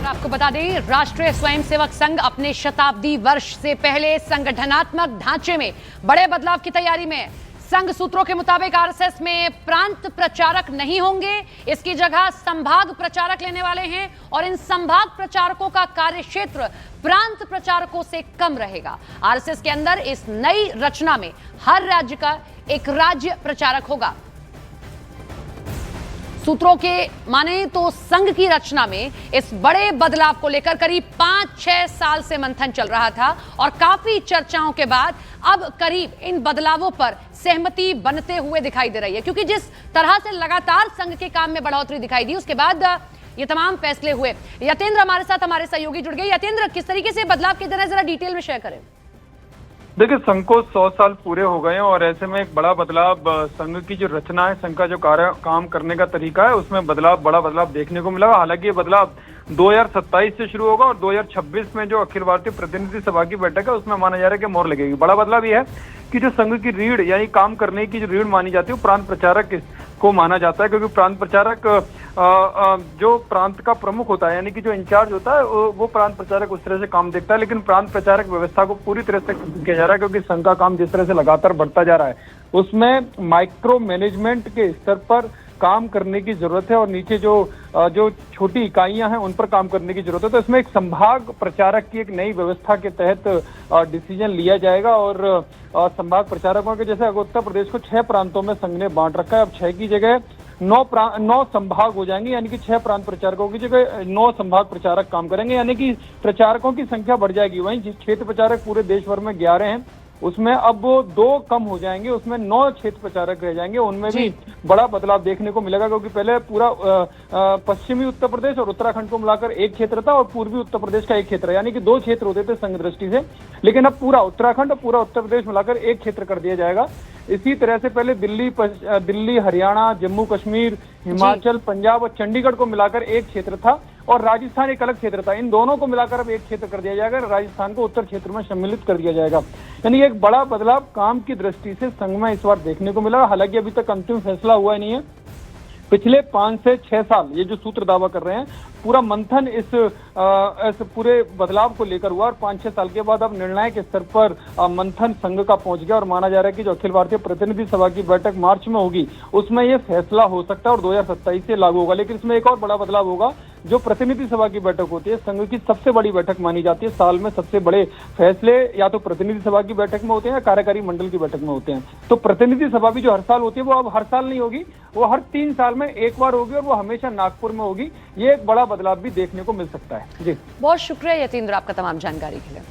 आपको बता दें, राष्ट्रीय स्वयंसेवक संघ अपने शताब्दी वर्ष से पहले संगठनात्मक ढांचे में बड़े बदलाव की तैयारी में है। संघ सूत्रों के मुताबिक आरएसएस में प्रांत प्रचारक नहीं होंगे, इसकी जगह संभाग प्रचारक लेने वाले हैं और इन संभाग प्रचारकों का कार्यक्षेत्र प्रांत प्रचारकों से कम रहेगा। आरएसएस के अंदर इस नई रचना में हर राज्य का एक राज्य प्रचारक होगा। सूत्रों के माने तो संघ की रचना में इस बड़े बदलाव को लेकर करीब 5-6 साल से मंथन चल रहा था और काफी चर्चाओं के बाद अब करीब इन बदलावों पर सहमति बनते हुए दिखाई दे रही है, क्योंकि जिस तरह से लगातार संघ के काम में बढ़ोतरी दिखाई दी उसके बाद ये तमाम फैसले हुए। यतेंद्र हमारे साथ, हमारे सहयोगी जुड़ गए। यतेंद्र, किस तरीके से बदलाव किए जा रहे हैं, जरा डिटेल में शेयर करें। देखिए, संघ को 100 साल पूरे हो गए हैं और ऐसे में एक बड़ा बदलाव, संघ की जो रचना है, संघ का जो काम करने का तरीका है, उसमें बड़ा बदलाव देखने को मिला। हालांकि ये बदलाव 2027 से शुरू होगा और 2026 में जो अखिल भारतीय प्रतिनिधि सभा की बैठक है उसमें माना जा रहा है कि मोहर लगेगी। बड़ा बदलाव ये है कि जो संघ की रीढ़ यानी काम करने की जो रीढ़ मानी जाती है वो प्रांत प्रचारक को माना जाता है, क्योंकि प्रांत प्रचारक जो प्रांत का प्रमुख होता है यानी कि जो इंचार्ज होता है वो प्रांत प्रचारक उस तरह से काम देखता है। लेकिन प्रांत प्रचारक व्यवस्था को पूरी तरह से किया जा रहा है, क्योंकि संघ का काम जिस तरह से लगातार बढ़ता जा रहा है उसमें माइक्रो मैनेजमेंट के स्तर पर काम करने की जरूरत है और नीचे जो छोटी इकाइयां हैं उन पर काम करने की जरूरत है। तो इसमें एक संभाग प्रचारक की एक नई व्यवस्था के तहत डिसीजन लिया जाएगा और संभाग प्रचारकों के, जैसे उत्तर प्रदेश को 6 प्रांतों में संघ ने बांट रखा है, अब 6 की जगह 9 संभाग हो जाएंगे, यानी कि 6 प्रांत प्रचारकों की जगह 9 संभाग प्रचारक काम करेंगे, यानी कि प्रचारकों की संख्या बढ़ जाएगी। वहीं जिस क्षेत्र प्रचारक पूरे देश भर में 11 हैं उसमें अब वो 2 कम हो जाएंगे, उसमें 9 क्षेत्र प्रचारक रह जाएंगे। उनमें भी बड़ा बदलाव देखने को मिलेगा, क्योंकि पहले पूरा पश्चिमी उत्तर प्रदेश और उत्तराखंड को मिलाकर एक क्षेत्र था और पूर्वी उत्तर प्रदेश का एक क्षेत्र, यानी कि 2 क्षेत्र होते थे संघ दृष्टि से, लेकिन अब पूरा उत्तराखंड और पूरा उत्तर प्रदेश मिलाकर एक क्षेत्र कर दिया जाएगा। इसी तरह से पहले दिल्ली, हरियाणा, जम्मू कश्मीर, हिमाचल, पंजाब और चंडीगढ़ को मिलाकर एक क्षेत्र था और राजस्थान एक अलग क्षेत्र था। इन दोनों को मिलाकर अब एक क्षेत्र कर दिया जाएगा, राजस्थान को उत्तर क्षेत्र में सम्मिलित कर दिया जाएगा। यानी एक बड़ा बदलाव काम की दृष्टि से संघ में इस बार देखने को मिला। हालांकि अभी तक अंतिम फैसला हुआ नहीं है। पिछले 5 से 6 साल ये जो सूत्र दावा कर रहे हैं, पूरा मंथन इस पूरे बदलाव को लेकर हुआ और 5-6 साल के बाद अब निर्णायक स्तर पर मंथन संघ का पहुंच गया और माना जा रहा है कि जो अखिल भारतीय प्रतिनिधि सभा की बैठक मार्च में होगी उसमें ये फैसला हो सकता है और 2027 से लागू होगा। लेकिन इसमें एक और बड़ा बदलाव होगा, जो प्रतिनिधि सभा की बैठक होती है, संघ की सबसे बड़ी बैठक मानी जाती है, साल में सबसे बड़े फैसले या तो प्रतिनिधि सभा की बैठक में होते हैं या कार्यकारी मंडल की बैठक में होते हैं। तो प्रतिनिधि सभा भी जो हर साल होती है वो अब हर साल नहीं होगी, वो हर 3 साल में एक बार होगी और वो हमेशा नागपुर में होगी। ये एक बड़ा बदलाव भी देखने को मिल सकता है। जी, बहुत शुक्रिया यतेंद्र आपका तमाम जानकारी के लिए।